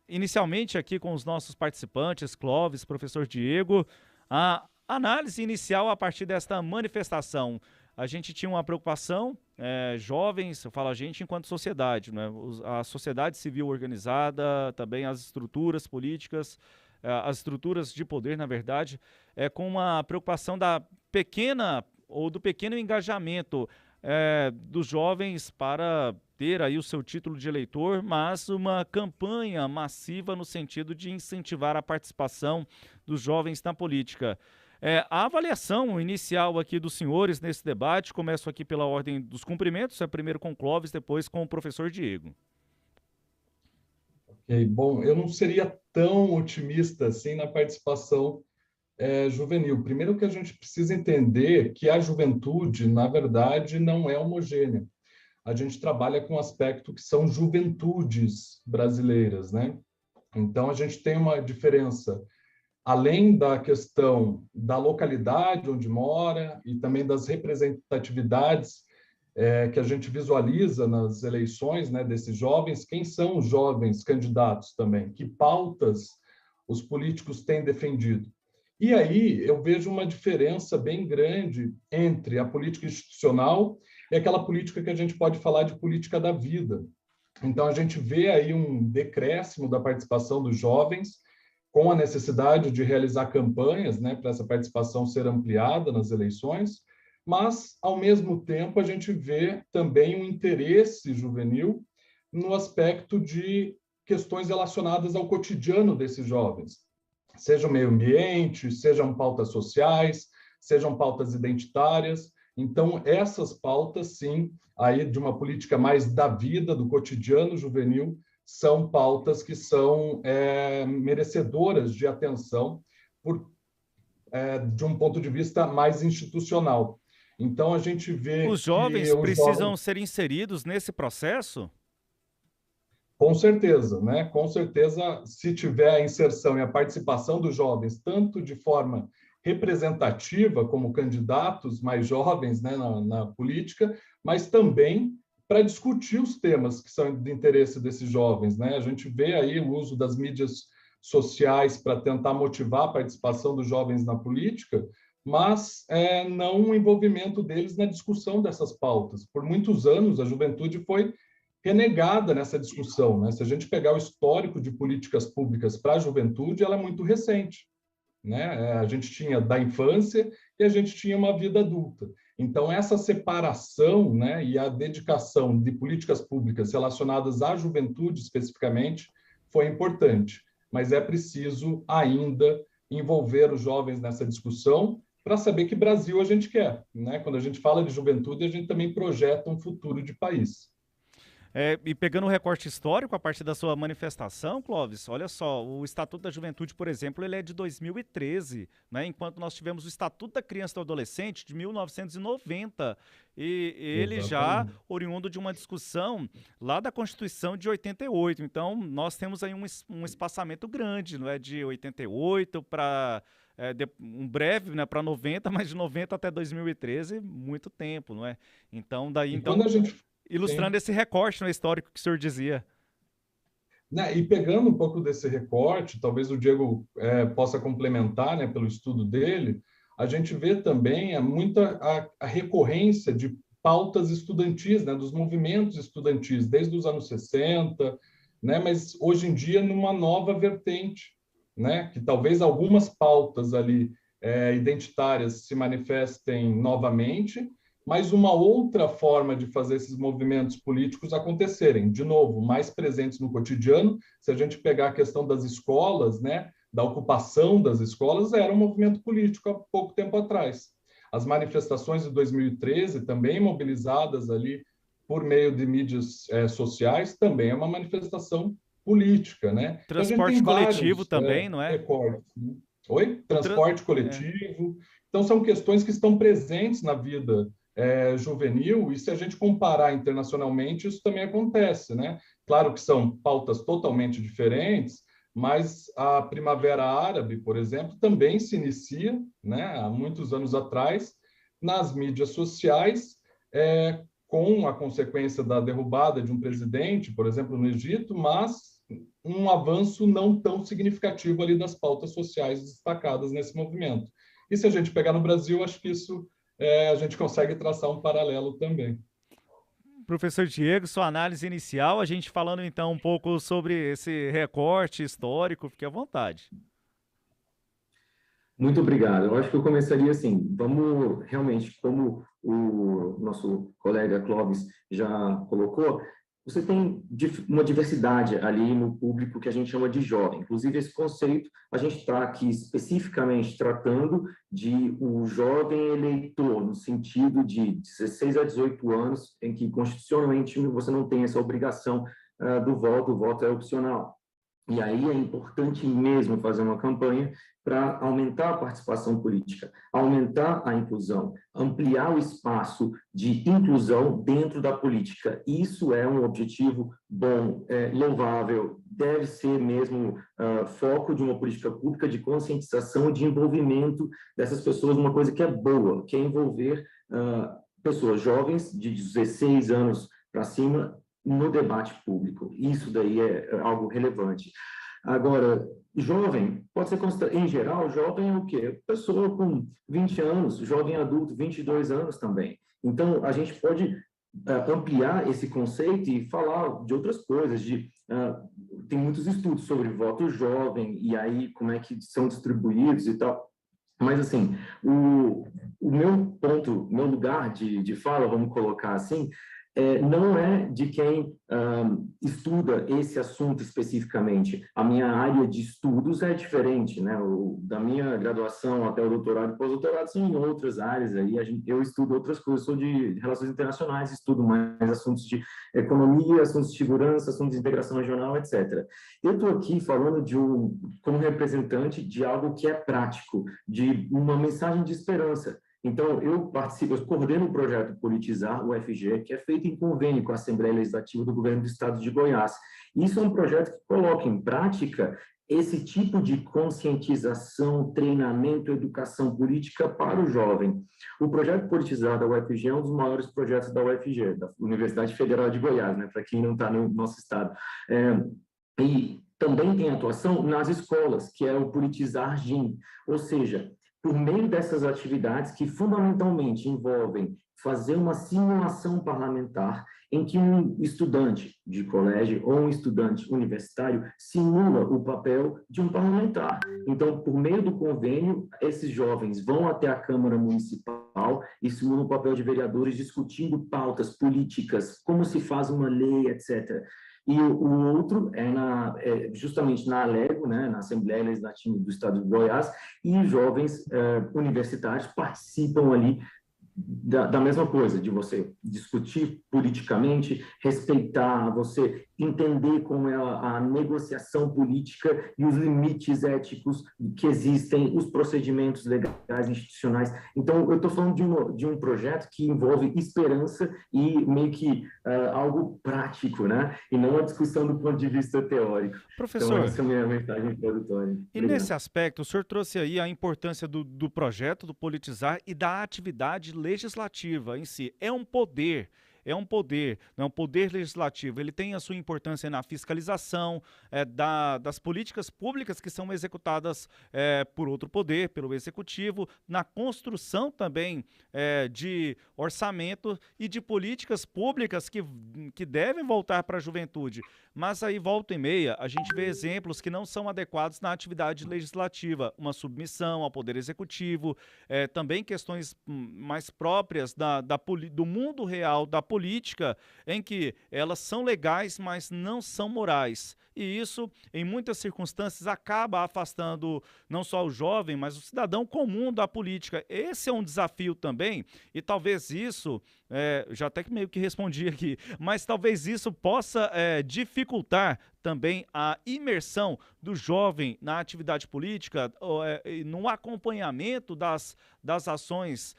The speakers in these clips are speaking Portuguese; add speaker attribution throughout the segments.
Speaker 1: inicialmente aqui com os nossos participantes, Clóvis, professor Diego, a análise inicial a partir desta manifestação. A gente tinha uma preocupação, jovens, eu falo a gente enquanto sociedade, né? A sociedade civil organizada, também as estruturas políticas, as estruturas de poder, na verdade, com uma preocupação da pequena ou do pequeno engajamento dos jovens para ter aí o seu título de eleitor, mas uma campanha massiva no sentido de incentivar a participação dos jovens na política. A avaliação inicial aqui dos senhores nesse debate, começo aqui pela ordem dos cumprimentos, primeiro com o Clóvis, depois com o professor Diego.
Speaker 2: Ok, bom, eu não seria tão otimista assim na participação juvenil. Primeiro que a gente precisa entender que a juventude, na verdade, não é homogênea. A gente trabalha com um aspecto que são juventudes brasileiras, né? Então, a gente tem uma diferença, além da questão da localidade onde mora e também das representatividades que a gente visualiza nas eleições, né, desses jovens, quem são os jovens candidatos também, que pautas os políticos têm defendido. E aí eu vejo uma diferença bem grande entre a política institucional e aquela política que a gente pode falar de política da vida. Então, a gente vê aí um decréscimo da participação dos jovens, com a necessidade de realizar campanhas, né, para essa participação ser ampliada nas eleições, mas, ao mesmo tempo, a gente vê também um interesse juvenil no aspecto de questões relacionadas ao cotidiano desses jovens, seja o meio ambiente, sejam pautas sociais, sejam pautas identitárias. Então, essas pautas, sim, aí de uma política mais da vida, do cotidiano juvenil, são pautas que são merecedoras de atenção de um ponto de vista mais institucional. Então, a gente vê
Speaker 1: Os
Speaker 2: que
Speaker 1: jovens
Speaker 2: os jovens,
Speaker 1: precisam ser inseridos nesse processo?
Speaker 2: com certeza, né? Com certeza, se tiver a inserção e a participação dos jovens, tanto de forma representativa, como candidatos mais jovens, né, na política, mas também para discutir os temas que são de interesse desses jovens, né? A gente vê aí o uso das mídias sociais para tentar motivar a participação dos jovens na política, mas não o envolvimento deles na discussão dessas pautas. Por muitos anos, a juventude foi renegada nessa discussão, né? Se a gente pegar o histórico de políticas públicas para a juventude, ela é muito recente, né? A gente tinha da infância e a gente tinha uma vida adulta. Então, essa separação, né, e a dedicação de políticas públicas relacionadas à juventude especificamente foi importante, mas é preciso ainda envolver os jovens nessa discussão para saber que Brasil a gente quer, né? Quando a gente fala de juventude, a gente também projeta um futuro de país.
Speaker 1: E pegando o recorte histórico a partir da sua manifestação, Clóvis, olha só, o Estatuto da Juventude, por exemplo, ele é de 2013, né, enquanto nós tivemos o Estatuto da Criança e do Adolescente de 1990, e ele já
Speaker 2: Exatamente.
Speaker 1: oriundo de uma discussão lá da Constituição de 88. Então, nós temos aí um espaçamento grande, não é, de 88 para um breve, né, para 90, mas de 90 até 2013, muito tempo, não é? Então, daí,
Speaker 2: E quando
Speaker 1: então,
Speaker 2: a gente...
Speaker 1: ilustrando
Speaker 2: Sim.
Speaker 1: esse recorte no histórico que o senhor dizia.
Speaker 2: Né, e pegando um pouco desse recorte, talvez o Diego possa complementar, né, pelo estudo dele, a gente vê também muita a recorrência de pautas estudantis, né, dos movimentos estudantis, desde os anos 60, né, mas hoje em dia numa nova vertente, né, que talvez algumas pautas ali identitárias se manifestem novamente, mas uma outra forma de fazer esses movimentos políticos acontecerem, de novo, mais presentes no cotidiano. Se a gente pegar a questão das escolas, né, da ocupação das escolas, era um movimento político há pouco tempo atrás. As manifestações de 2013, também mobilizadas ali por meio de mídias sociais, também é uma manifestação política, né? Então a gente
Speaker 1: Transporte
Speaker 2: tem
Speaker 1: coletivo
Speaker 2: vários
Speaker 1: também, não é?
Speaker 2: recortes. Né? Oi?
Speaker 1: O tra...
Speaker 2: Transporte
Speaker 1: é.
Speaker 2: coletivo. Então são questões que estão presentes na vida juvenil, e se a gente comparar internacionalmente, isso também acontece, né? Claro que são pautas totalmente diferentes, mas a Primavera Árabe, por exemplo, também se inicia, né, há muitos anos atrás, nas mídias sociais, com a consequência da derrubada de um presidente, por exemplo, no Egito, mas um avanço não tão significativo ali das pautas sociais destacadas nesse movimento. E se a gente pegar no Brasil, acho que isso a gente consegue traçar um paralelo também.
Speaker 1: Professor Diego, sua análise inicial, a gente falando então um pouco sobre esse recorte histórico, fique à vontade.
Speaker 3: Muito obrigado. Eu acho que eu começaria assim, vamos realmente, como o nosso colega Clóvis já colocou, você tem uma diversidade ali no público que a gente chama de jovem. Inclusive, esse conceito, a gente está aqui especificamente tratando de o jovem eleitor, no sentido de 16 a 18 anos, em que constitucionalmente você não tem essa obrigação do voto, o voto é opcional. E aí é importante mesmo fazer uma campanha para aumentar a participação política, aumentar a inclusão, ampliar o espaço de inclusão dentro da política. Isso é um objetivo bom, louvável, deve ser mesmo foco de uma política pública de conscientização e de envolvimento dessas pessoas, uma coisa que é boa, que é envolver pessoas jovens de 16 anos para cima no debate público. Isso daí é algo relevante. Agora, jovem, pode ser considerado, em geral, jovem é o quê? Pessoa com 20 anos, jovem adulto, 22 anos também. Então, a gente pode ampliar esse conceito e falar de outras coisas, tem muitos estudos sobre voto jovem, e aí como é que são distribuídos e tal. Mas, assim, o meu ponto, meu lugar de fala, vamos colocar assim, não é de quem estuda esse assunto especificamente. A minha área de estudos é diferente, né? Da minha graduação até o doutorado e pós-doutorado são em outras áreas. Aí eu estudo outras coisas, sou de relações internacionais, estudo mais assuntos de economia, assuntos de segurança, assuntos de integração regional, etc. Eu estou aqui falando como representante de algo que é prático, de uma mensagem de esperança. Então, eu coordeno o projeto Politizar, o UFG, que é feito em convênio com a Assembleia Legislativa do Governo do Estado de Goiás. Isso é um projeto que coloca em prática esse tipo de conscientização, treinamento, educação política para o jovem. O projeto Politizar da UFG é um dos maiores projetos da UFG, da Universidade Federal de Goiás, né, para quem não está no nosso estado. E também tem atuação nas escolas, que é o Politizar GIM, ou seja, por meio dessas atividades que fundamentalmente envolvem fazer uma simulação parlamentar em que um estudante de colégio ou um estudante universitário simula o papel de um parlamentar. Então, por meio do convênio, esses jovens vão até a Câmara Municipal e simulam o papel de vereadores discutindo pautas políticas, como se faz uma lei, etc. E o outro justamente na Alego, né, na Assembleia Legislativa do Estado de Goiás, e os jovens universitários participam ali da mesma coisa, de você discutir politicamente, respeitar, você entender como é a negociação política e os limites éticos que existem, os procedimentos legais, institucionais. Então, eu estou falando de um projeto que envolve esperança e meio que algo prático, né? E não a discussão do ponto de vista teórico.
Speaker 1: Professor,
Speaker 3: então, essa é a minha mensagem introdutória.
Speaker 1: E nesse aspecto, o senhor trouxe aí a importância do projeto, do Politizar e da atividade legislativa em si. É um poder, não é um poder legislativo. Ele tem a sua importância na fiscalização das políticas públicas que são executadas por outro poder, pelo executivo, na construção também de orçamento e de políticas públicas que devem voltar para a juventude. Mas aí, volta e meia, a gente vê exemplos que não são adequados na atividade legislativa, uma submissão ao poder executivo, também questões mais próprias do mundo real, da política, em que elas são legais, mas não são morais. E isso, em muitas circunstâncias, acaba afastando não só o jovem, mas o cidadão comum da política. Esse é um desafio também, e talvez isso, já até que meio que respondi aqui, mas talvez isso possa dificultar também a imersão do jovem na atividade política, no acompanhamento das ações,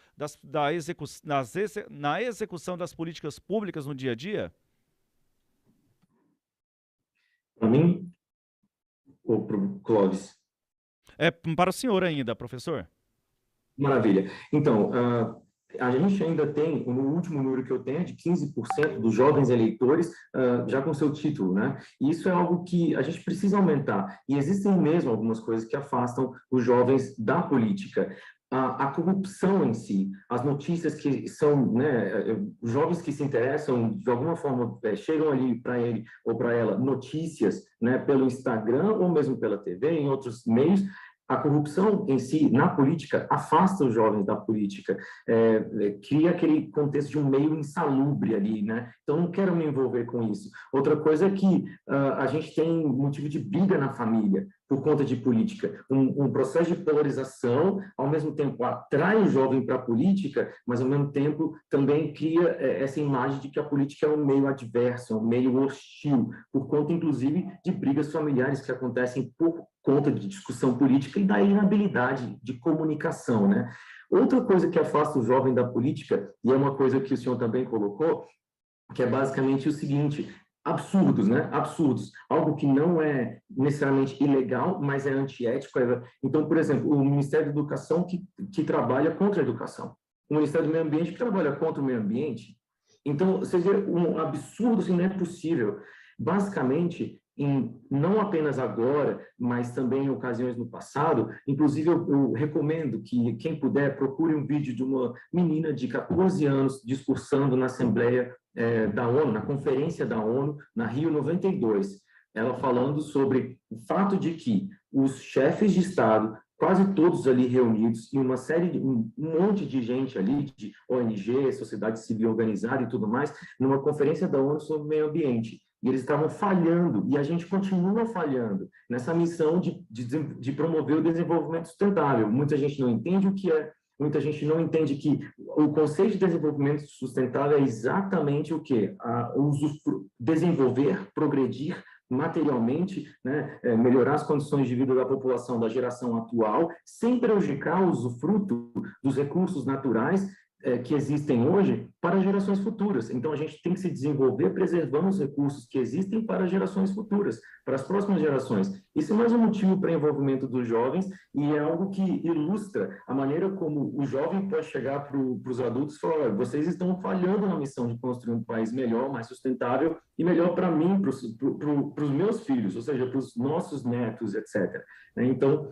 Speaker 1: na execução das políticas públicas no dia a dia?
Speaker 3: Para mim, ou para o Clóvis?
Speaker 1: Para o senhor ainda, professor.
Speaker 3: Maravilha. Então, A gente ainda tem, no último número que eu tenho, de 15% dos jovens eleitores já com seu título, né? E isso é algo que a gente precisa aumentar. E existem mesmo algumas coisas que afastam os jovens da política. A corrupção em si, as notícias que são, né, os jovens que se interessam, de alguma forma, chegam ali para ele ou para ela notícias, né, pelo Instagram ou mesmo pela TV, em outros meios. A corrupção em si, na política, afasta os jovens da política, cria aquele contexto de um meio insalubre ali, né? Então, não quero me envolver com isso. Outra coisa é que a gente tem motivo de briga na família por conta de política. Um processo de polarização, ao mesmo tempo, atrai o jovem para a política, mas, ao mesmo tempo, também cria essa imagem de que a política é um meio adverso, um meio hostil, por conta, inclusive, de brigas familiares que acontecem por conta de discussão política e da inabilidade de comunicação, né? Outra coisa que afasta o jovem da política, e é uma coisa que o senhor também colocou, que é basicamente o seguinte: absurdos, né? Absurdos. Algo que não é necessariamente ilegal, mas é antiético. Então, por exemplo, o Ministério da Educação que trabalha contra a educação. O Ministério do Meio Ambiente que trabalha contra o meio ambiente. Então, você vê um absurdo, assim, não é possível. Basicamente, não apenas agora, mas também em ocasiões no passado, inclusive eu recomendo que quem puder procure um vídeo de uma menina de 14 anos discursando na Assembleia da ONU, na Conferência da ONU, na Rio 92, ela falando sobre o fato de que os chefes de Estado, quase todos ali reunidos, e um monte de gente ali, de ONG, sociedade civil organizada e tudo mais, numa conferência da ONU sobre o meio ambiente. E eles estavam falhando, e a gente continua falhando nessa missão de promover o desenvolvimento sustentável. Muita gente não entende o que é, muita gente não entende que o conceito de desenvolvimento sustentável é exatamente o quê? Desenvolver, progredir materialmente, né, melhorar as condições de vida da população da geração atual, sem prejudicar o usufruto dos recursos naturais que existem hoje para gerações futuras. Então, a gente tem que se desenvolver preservando os recursos que existem para gerações futuras, para as próximas gerações. Isso é mais um motivo para o envolvimento dos jovens e é algo que ilustra a maneira como o jovem pode chegar para os adultos e falar: olha, vocês estão falhando na missão de construir um país melhor, mais sustentável e melhor para mim, para os meus filhos, ou seja, para os nossos netos, etc. Então,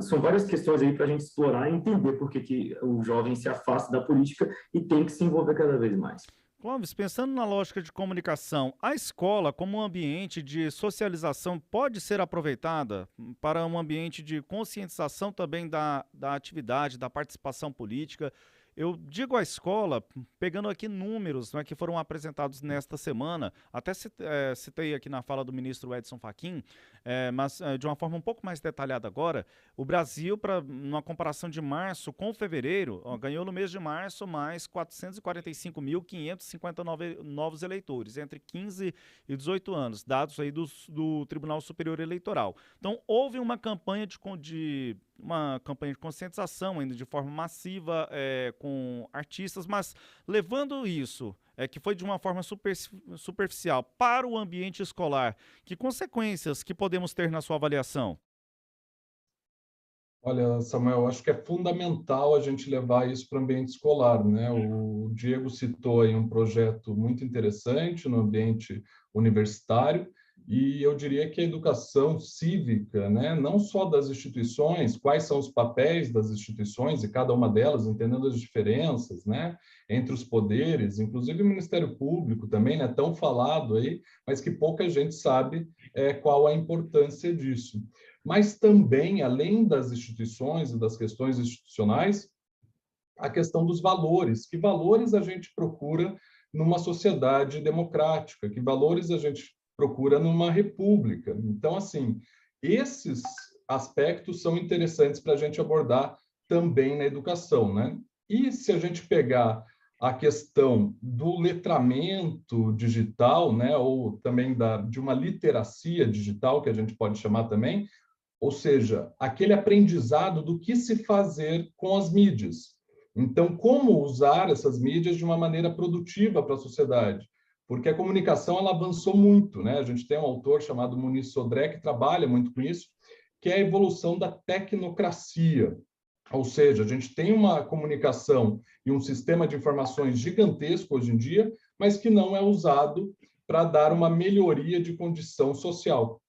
Speaker 3: são várias questões aí para a gente explorar e entender por que o jovem se afasta da política e tem que se envolver cada vez mais.
Speaker 1: Clóvis, pensando na lógica de comunicação, a escola como um ambiente de socialização pode ser aproveitada para um ambiente de conscientização também da atividade, da participação política? Eu digo a escola, pegando aqui números, né, que foram apresentados nesta semana, até citei aqui na fala do ministro Edson Fachin, mas de uma forma um pouco mais detalhada agora, o Brasil, numa comparação de março com fevereiro, ganhou no mês de março mais 445.559 novos eleitores, entre 15 e 18 anos, dados aí do Tribunal Superior Eleitoral. Então, houve uma campanha de conscientização ainda de forma massiva com artistas, mas levando isso, que foi de uma forma superficial, para o ambiente escolar, que consequências que podemos ter na sua avaliação?
Speaker 2: Olha, Samuel, acho que é fundamental a gente levar isso para o ambiente escolar, né? O Diego citou aí um projeto muito interessante no ambiente universitário, e eu diria que a educação cívica, né, não só das instituições, quais são os papéis das instituições e cada uma delas, entendendo as diferenças, né, entre os poderes, inclusive o Ministério Público também, né, tão falado aí, mas que pouca gente sabe qual a importância disso. Mas também, além das instituições e das questões institucionais, a questão dos valores. Que valores a gente procura numa sociedade democrática? Que valores a gente procura numa república? Então, assim, esses aspectos são interessantes para a gente abordar também na educação, né? E se a gente pegar a questão do letramento digital, né, ou também de uma literacia digital, que a gente pode chamar também, ou seja, aquele aprendizado do que se fazer com as mídias. Então, como usar essas mídias de uma maneira produtiva para a sociedade? Porque a comunicação ela avançou muito, né? A gente tem um autor chamado Muniz Sodré que trabalha muito com isso, que é a evolução da tecnocracia. Ou seja, a gente tem uma comunicação e um sistema de informações gigantesco hoje em dia, mas que não é usado para dar uma melhoria de condição social.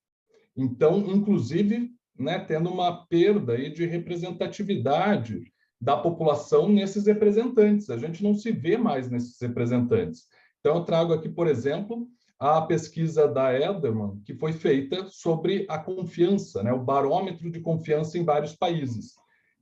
Speaker 2: Então, inclusive, né, tendo uma perda aí de representatividade da população nesses representantes. A gente não se vê mais nesses representantes. Então, eu trago aqui, por exemplo, a pesquisa da Edelman, que foi feita sobre a confiança, né, o barômetro de confiança em vários países.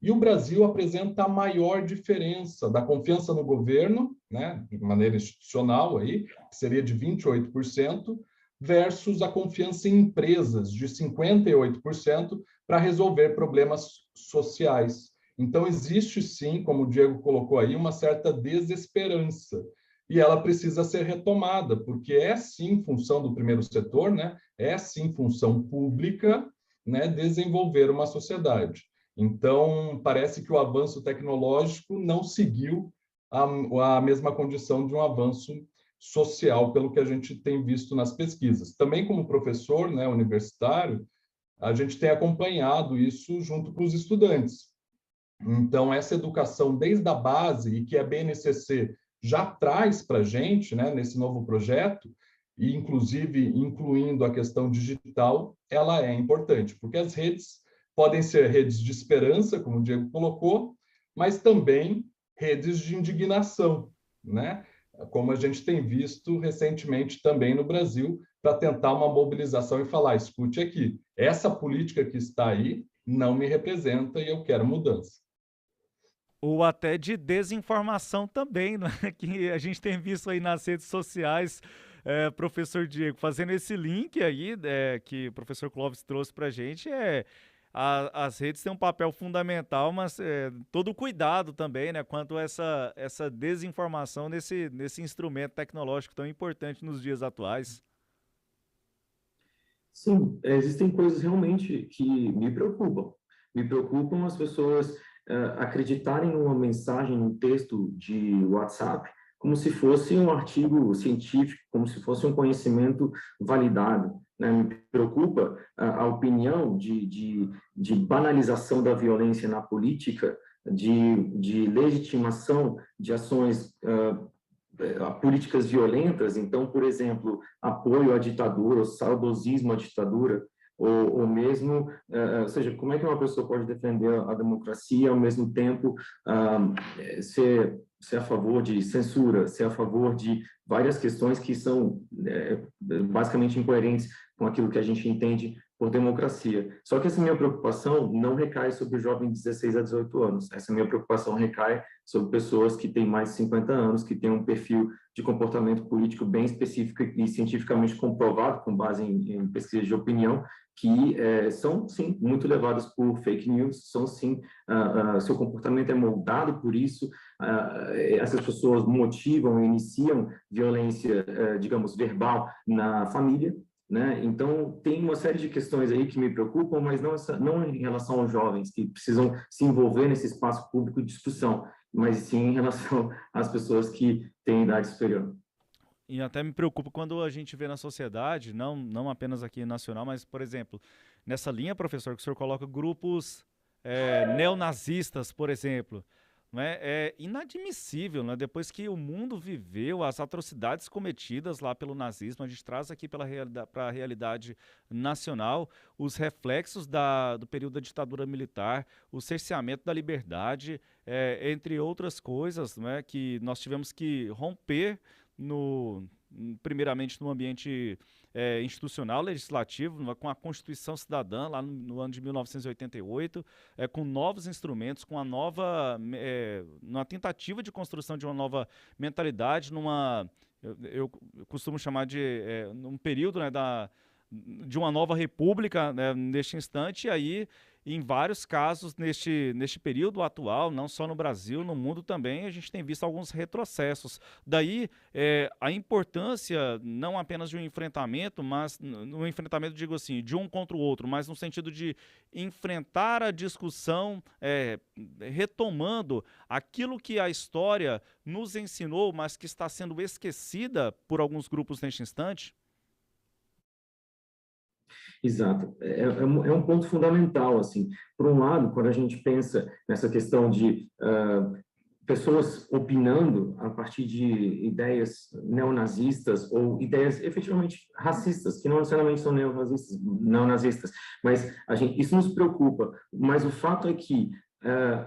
Speaker 2: E o Brasil apresenta a maior diferença da confiança no governo, né, de maneira institucional, aí, que seria de 28%, versus a confiança em empresas, de 58%, para resolver problemas sociais. Então, existe sim, como o Diego colocou aí, uma certa desesperança. E ela precisa ser retomada, porque é sim função do primeiro setor, né? É sim função pública, né? Desenvolver uma sociedade. Então, parece que o avanço tecnológico não seguiu a mesma condição de um avanço social, pelo que a gente tem visto nas pesquisas. Também como professor, né, universitário, a gente tem acompanhado isso junto com os estudantes. Então, essa educação desde a base, e que a BNCC já traz para a gente, né, nesse novo projeto, e inclusive incluindo a questão digital, ela é importante, porque as redes podem ser redes de esperança, como o Diego colocou, mas também redes de indignação, né? Como a gente tem visto recentemente também no Brasil, para tentar uma mobilização e falar: escute aqui, essa política que está aí não me representa e eu quero mudança.
Speaker 1: Ou até de desinformação também, né? Que a gente tem visto aí nas redes sociais, professor Diego, fazendo esse link aí, que o professor Clóvis trouxe para a gente, as redes têm um papel fundamental, mas todo cuidado também, né, quanto a essa desinformação nesse instrumento tecnológico tão importante nos dias atuais.
Speaker 3: Sim, existem coisas realmente que me preocupam. Me preocupam as pessoas acreditarem numa mensagem, num texto de WhatsApp, como se fosse um artigo científico, como se fosse um conhecimento validado, né? Me preocupa a opinião de banalização da violência na política, de legitimação de ações a políticas violentas. Então, por exemplo, apoio à ditadura, o saudosismo à ditadura, ou mesmo, ou seja, como é que uma pessoa pode defender a democracia e, ao mesmo tempo, ser a favor de censura, ser a favor de várias questões que são basicamente incoerentes com aquilo que a gente entende por democracia. Só que essa minha preocupação não recai sobre o jovem de 16 a 18 anos. Essa minha preocupação recai sobre pessoas que têm mais de 50 anos, que têm um perfil de comportamento político bem específico e cientificamente comprovado, com base em pesquisas de opinião, que são, sim, muito levadas por fake news, são, sim, seu comportamento é moldado por isso, essas pessoas motivam, iniciam violência, digamos, verbal na família, né? Então, tem uma série de questões aí que me preocupam, mas não em relação aos jovens que precisam se envolver nesse espaço público de discussão, mas sim em relação às pessoas que têm idade superior.
Speaker 1: E até me preocupa quando a gente vê na sociedade, não apenas aqui nacional, mas, por exemplo, nessa linha, professor, que o senhor coloca grupos neonazistas, por exemplo. Não é inadmissível, né? Depois que o mundo viveu as atrocidades cometidas lá pelo nazismo, a gente traz aqui para a realidade nacional os reflexos do período da ditadura militar, o cerceamento da liberdade, entre outras coisas, né, que nós tivemos que romper primeiramente no ambiente institucional, legislativo, com a Constituição Cidadã, lá no ano de 1988, com novos instrumentos, com numa tentativa de construção de uma nova mentalidade, eu costumo chamar num período, né, de uma nova república, né, neste instante, e aí, em vários casos, neste período atual, não só no Brasil, no mundo também, a gente tem visto alguns retrocessos. Daí, a importância, não apenas de um enfrentamento, mas no enfrentamento, digo assim, de um contra o outro, mas no sentido de enfrentar a discussão, retomando aquilo que a história nos ensinou, mas que está sendo esquecida por alguns grupos neste instante.
Speaker 3: Exato. É um ponto fundamental, assim. Por um lado, quando a gente pensa nessa questão de pessoas opinando a partir de ideias neonazistas ou ideias efetivamente racistas, que não necessariamente são neonazistas, mas isso nos preocupa. Mas o fato é que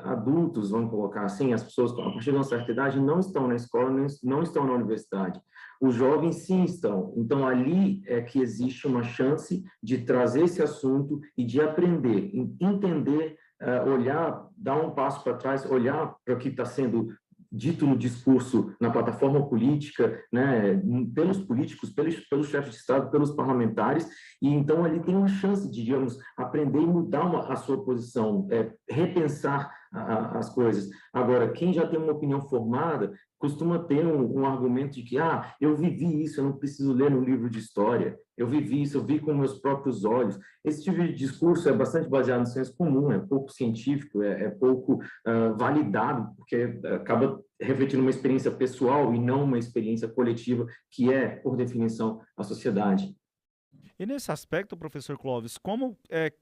Speaker 3: adultos, vamos colocar assim, as pessoas a partir de uma certa idade não estão na escola, não estão na universidade. Os jovens sim estão. Então, ali é que existe uma chance de trazer esse assunto e de aprender, entender, olhar, dar um passo para trás, olhar para o que está sendo dito no discurso, na plataforma política, né, pelos políticos, pelos chefes de Estado, pelos parlamentares, e então ali tem uma chance de, digamos, aprender e mudar a sua posição, repensar as coisas. Agora, quem já tem uma opinião formada, costuma ter um argumento de que, eu vivi isso, eu não preciso ler no livro de história, eu vivi isso, eu vi com meus próprios olhos. Esse tipo de discurso é bastante baseado no senso comum, é pouco científico, é pouco validado, porque acaba refletindo uma experiência pessoal e não uma experiência coletiva, que é, por definição, a sociedade.
Speaker 1: E nesse aspecto, professor Clóvis, como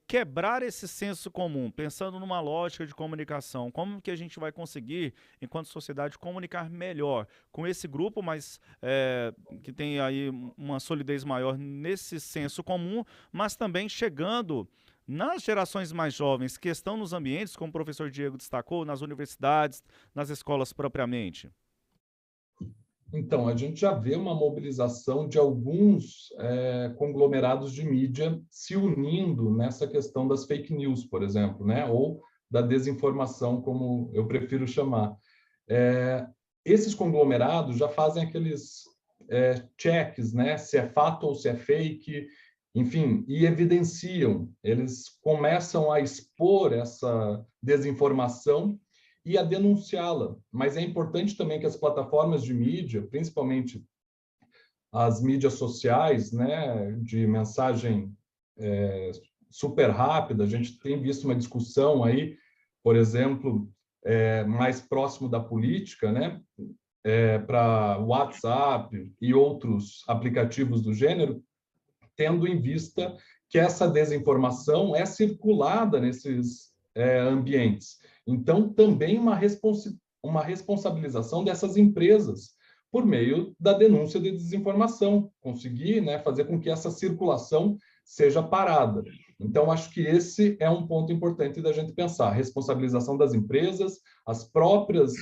Speaker 1: quebrar esse senso comum, pensando numa lógica de comunicação, como que a gente vai conseguir, enquanto sociedade, comunicar melhor com esse grupo, mas que tem aí uma solidez maior nesse senso comum, mas também chegando nas gerações mais jovens que estão nos ambientes, como o professor Diego destacou, nas universidades, nas escolas propriamente?
Speaker 2: Então, a gente já vê uma mobilização de alguns conglomerados de mídia se unindo nessa questão das fake news, por exemplo, né? Ou da desinformação, como eu prefiro chamar. Esses conglomerados já fazem aqueles checks, né? Se é fato ou se é fake, enfim, e evidenciam. Eles começam a expor essa desinformação e a denunciá-la. Mas é importante também que as plataformas de mídia, principalmente as mídias sociais, né, de mensagem super rápida, a gente tem visto uma discussão aí, por exemplo, mais próximo da política, né, para WhatsApp e outros aplicativos do gênero, tendo em vista que essa desinformação é circulada nesses ambientes. Então, também uma responsabilização dessas empresas por meio da denúncia de desinformação, conseguir, né, fazer com que essa circulação seja parada. Então, acho que esse é um ponto importante da gente pensar, a responsabilização das empresas, as próprias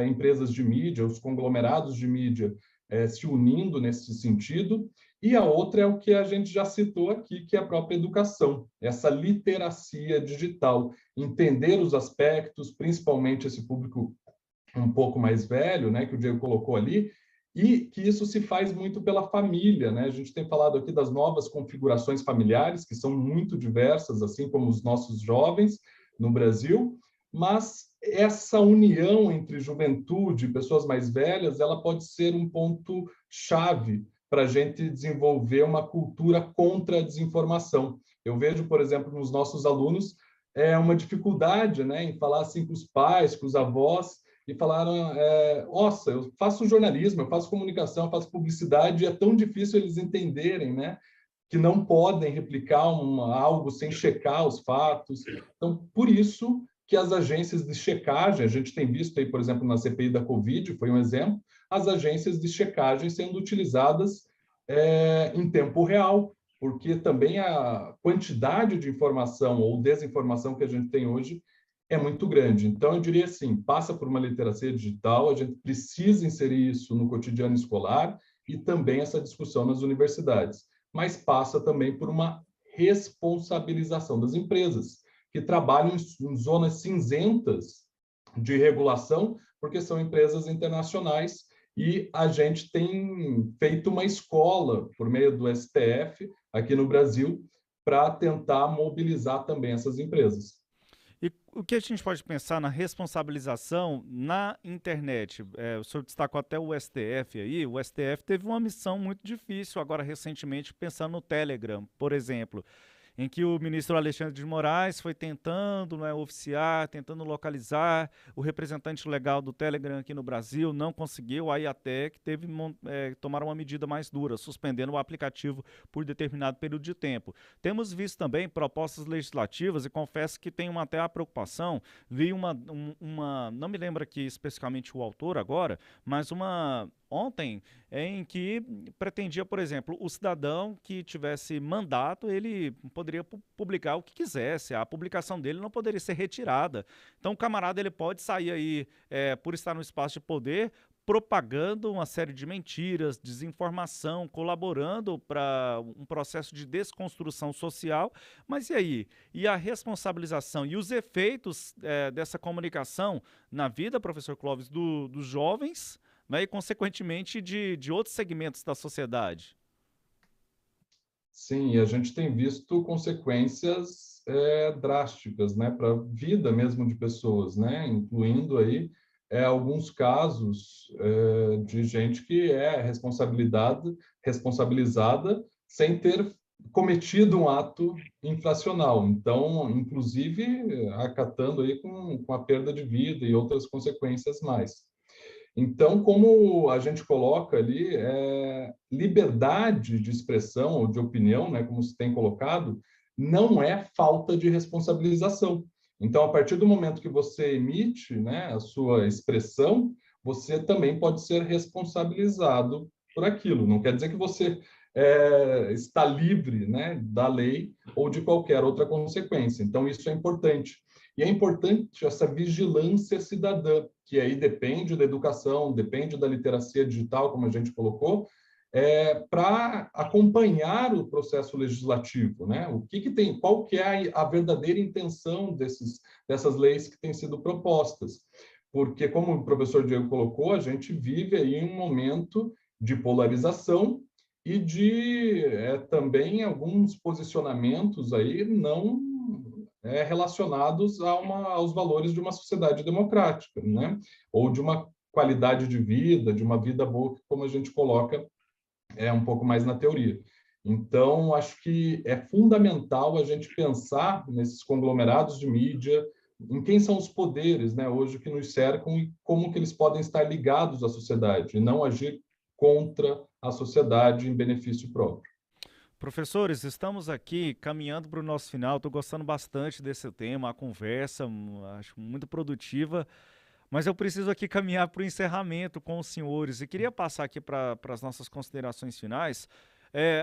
Speaker 2: empresas de mídia, os conglomerados de mídia se unindo nesse sentido, e a outra é o que a gente já citou aqui, que é a própria educação, essa literacia digital, entender os aspectos, principalmente esse público um pouco mais velho, né, que o Diego colocou ali, e que isso se faz muito pela família, né? A gente tem falado aqui das novas configurações familiares, que são muito diversas, assim como os nossos jovens no Brasil, mas essa união entre juventude e pessoas mais velhas, ela pode ser um ponto chave para a gente desenvolver uma cultura contra a desinformação. Eu vejo, por exemplo, nos nossos alunos, uma dificuldade, né, em falar assim com os pais, com os avós, e falaram, nossa, eu faço jornalismo, eu faço comunicação, eu faço publicidade, e é tão difícil eles entenderem, né, que não podem replicar algo sem checar os fatos. Então, por isso que as agências de checagem, a gente tem visto aí, por exemplo, na CPI da Covid, foi um exemplo, as agências de checagem sendo utilizadas em tempo real, porque também a quantidade de informação ou desinformação que a gente tem hoje é muito grande. Então, eu diria assim, passa por uma literacia digital, a gente precisa inserir isso no cotidiano escolar e também essa discussão nas universidades, mas passa também por uma responsabilização das empresas, que trabalham em zonas cinzentas de regulação, porque são empresas internacionais, e a gente tem feito uma escola, por meio do STF, aqui no Brasil, para tentar mobilizar também essas empresas.
Speaker 1: E o que a gente pode pensar na responsabilização na internet? O senhor destacou até o STF aí. O STF teve uma missão muito difícil agora recentemente, pensando no Telegram, por exemplo. em que o ministro Alexandre de Moraes foi tentando, né, oficiar, tentando localizar o representante legal do Telegram aqui no Brasil, não conseguiu, aí até que teve tomar uma medida mais dura, suspendendo o aplicativo por determinado período de tempo. Temos visto também propostas legislativas, e confesso que tenho até a preocupação, vi não me lembro aqui especificamente o autor agora, mas ontem, em que pretendia, por exemplo, o cidadão que tivesse mandato, ele poderia publicar o que quisesse, a publicação dele não poderia ser retirada. Então o camarada ele pode sair aí, por estar no espaço de poder, propagando uma série de mentiras, desinformação, colaborando para um processo de desconstrução social. Mas e aí? E a responsabilização e os efeitos dessa comunicação na vida, professor Clóvis, dos jovens, né, e consequentemente de outros segmentos da sociedade?
Speaker 2: Sim, e a gente tem visto consequências drásticas, né, para a vida mesmo de pessoas, né, incluindo aí alguns casos de gente que é responsabilizada sem ter cometido um ato infracional. Então, inclusive, acatando aí com a perda de vida e outras consequências mais. Então, como a gente coloca ali, liberdade de expressão ou de opinião, né, como se tem colocado, não é falta de responsabilização. Então, a partir do momento que você emite, né, a sua expressão, você também pode ser responsabilizado por aquilo. Não quer dizer que você está livre, né, da lei ou de qualquer outra consequência. Então, isso é importante. E é importante essa vigilância cidadã, que aí depende da educação, depende da literacia digital, como a gente colocou, para acompanhar o processo legislativo, né? O que tem, qual que é a verdadeira intenção dessas leis que têm sido propostas? Porque, como o professor Diego colocou, a gente vive aí um momento de polarização e de também alguns posicionamentos aí não relacionados aos valores de uma sociedade democrática, né? Ou de uma qualidade de vida, de uma vida boa, como a gente coloca um pouco mais na teoria. Então, acho que é fundamental a gente pensar nesses conglomerados de mídia, em quem são os poderes, né, hoje que nos cercam e como que eles podem estar ligados à sociedade, e não agir contra a sociedade em benefício próprio.
Speaker 1: Professores, estamos aqui caminhando para o nosso final. Estou gostando bastante desse tema, a conversa, acho muito produtiva. Mas eu preciso aqui caminhar para o encerramento com os senhores e queria passar aqui para as nossas considerações finais.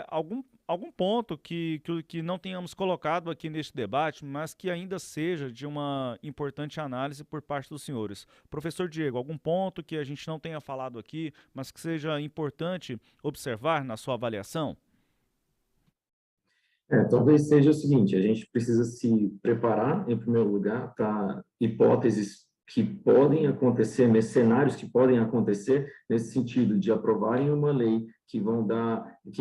Speaker 1: Algum ponto que não tenhamos colocado aqui neste debate, mas que ainda seja de uma importante análise por parte dos senhores. Professor Diego, algum ponto que a gente não tenha falado aqui, mas que seja importante observar na sua avaliação?
Speaker 3: Talvez seja o seguinte, a gente precisa se preparar, em primeiro lugar, para hipóteses que podem acontecer, cenários que podem acontecer nesse sentido de aprovarem uma lei que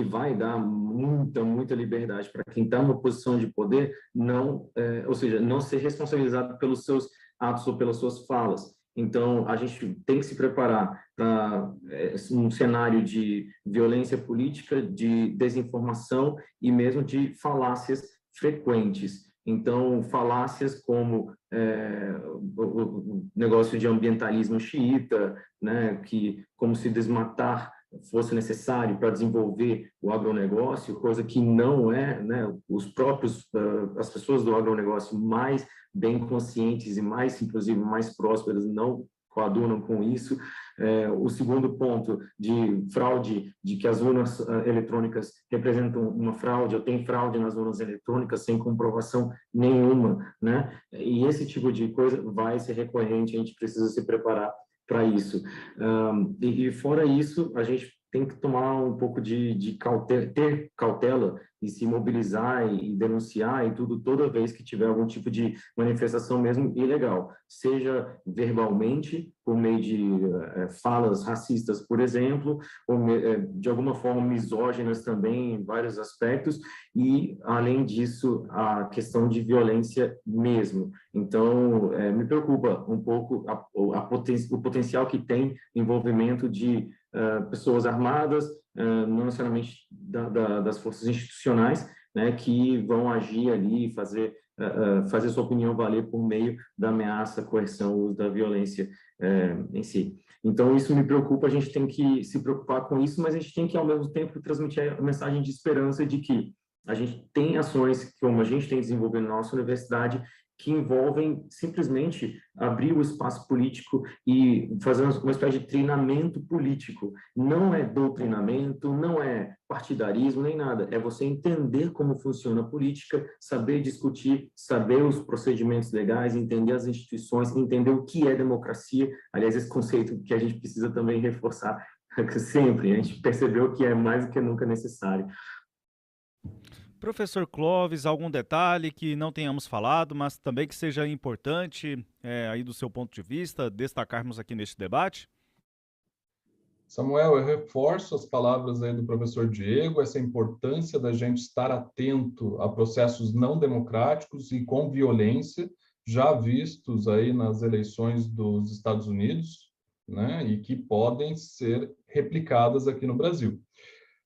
Speaker 3: vai dar muita liberdade para quem está numa posição de poder, ou seja, não ser responsabilizado pelos seus atos ou pelas suas falas. Então, a gente tem que se preparar para um cenário de violência política, de desinformação e mesmo de falácias frequentes. Então, falácias como o negócio de ambientalismo xiita, né, que como se desmatar fosse necessário para desenvolver o agronegócio, coisa que não é, né, as pessoas do agronegócio mais bem conscientes e mais, inclusive, mais prósperas não coadunam com isso. O segundo ponto de fraude, de que as urnas eletrônicas representam uma fraude, ou tem fraude nas urnas eletrônicas sem comprovação nenhuma, né? E esse tipo de coisa vai ser recorrente, a gente precisa se preparar para isso. E fora isso, a gente tem que tomar um pouco de cautela, ter cautela e se mobilizar e denunciar e tudo toda vez que tiver algum tipo de manifestação mesmo ilegal, seja verbalmente, por meio de falas racistas, por exemplo, ou de alguma forma misóginas também em vários aspectos, e além disso a questão de violência mesmo. Então, me preocupa um pouco o potencial que tem envolvimento de pessoas armadas, não necessariamente das forças institucionais, né, que vão agir ali, fazer sua opinião valer por meio da ameaça, coerção, uso da violência em si. Então, isso me preocupa, a gente tem que se preocupar com isso, mas a gente tem que, ao mesmo tempo, transmitir a mensagem de esperança de que a gente tem ações, como a gente tem desenvolvido na nossa universidade, que envolvem simplesmente abrir o espaço político e fazer uma espécie de treinamento político. Não é doutrinamento, não é partidarismo, nem nada. É você entender como funciona a política, saber discutir, saber os procedimentos legais, entender as instituições, entender o que é democracia. Aliás, esse conceito que a gente precisa também reforçar sempre. A gente percebeu que é mais do que nunca necessário.
Speaker 1: Professor Clóvis, algum detalhe que não tenhamos falado, mas também que seja importante, aí do seu ponto de vista, destacarmos aqui neste debate?
Speaker 2: Samuel, eu reforço as palavras aí do professor Diego, essa importância da gente estar atento a processos não democráticos e com violência, já vistos aí nas eleições dos Estados Unidos, né, e que podem ser replicadas aqui no Brasil.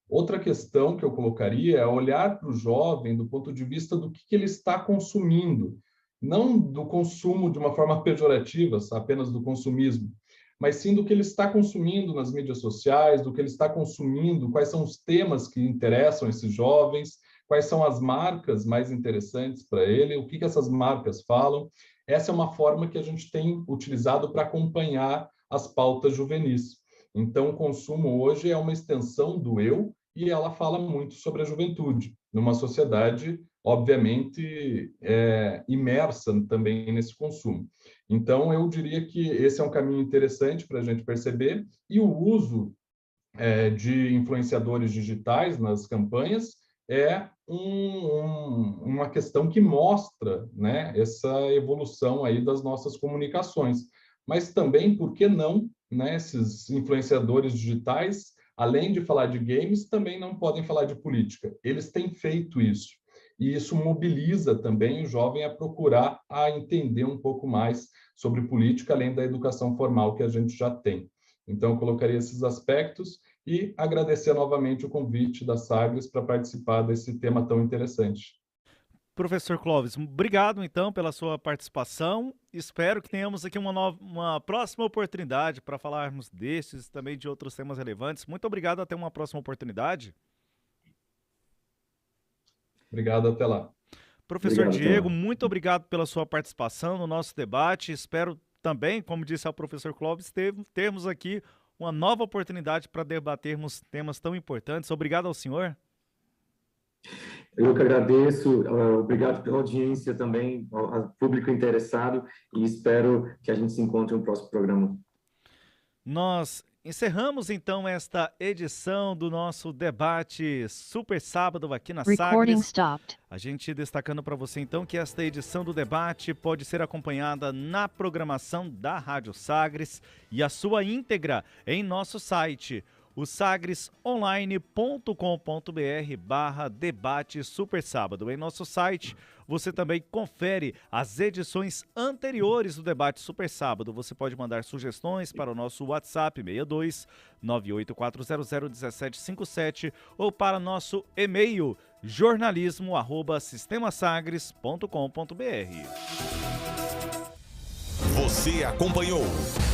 Speaker 2: Outra questão que eu colocaria é olhar para o jovem do ponto de vista do que ele está consumindo, não do consumo de uma forma pejorativa, apenas do consumismo, mas sim do que ele está consumindo nas mídias sociais, do que ele está consumindo, quais são os temas que interessam esses jovens, quais são as marcas mais interessantes para ele, o que essas marcas falam. Essa é uma forma que a gente tem utilizado para acompanhar as pautas juvenis. Então, o consumo hoje é uma extensão do eu e ela fala muito sobre a juventude, numa sociedade, obviamente, imersa também nesse consumo. Então, eu diria que esse é um caminho interessante para a gente perceber, e o uso de influenciadores digitais nas campanhas é uma questão que mostra, né, essa evolução aí das nossas comunicações. Mas também, por que não, né, esses influenciadores digitais, além de falar de games, também não podem falar de política. Eles têm feito isso. E isso mobiliza também o jovem a procurar a entender um pouco mais sobre política, além da educação formal que a gente já tem. Então, eu colocaria esses aspectos e agradecer novamente o convite da Sagres para participar desse tema tão interessante.
Speaker 1: Professor Clóvis, obrigado então pela sua participação. Espero que tenhamos aqui uma próxima oportunidade para falarmos destes e também de outros temas relevantes. Muito obrigado, até uma próxima oportunidade.
Speaker 2: Obrigado, até lá.
Speaker 1: Professor Diego, muito obrigado pela sua participação no nosso debate. Espero também, como disse o professor Clóvis, termos aqui uma nova oportunidade para debatermos temas tão importantes. Obrigado ao senhor.
Speaker 3: Eu que agradeço, obrigado pela audiência também, ao público interessado, e espero que a gente se encontre no próximo programa.
Speaker 1: Nós encerramos então esta edição do nosso debate Super Sábado aqui na Sagres. A gente destacando para você então que esta edição do debate pode ser acompanhada na programação da Rádio Sagres e a sua íntegra em nosso site, o sagresonline.com.br/debate Super Sábado. Em nosso site, você também confere as edições anteriores do debate Super Sábado. Você pode mandar sugestões para o nosso WhatsApp 62 984001757 ou para nosso e-mail jornalismo@sistemasagres.com.br.
Speaker 4: Você acompanhou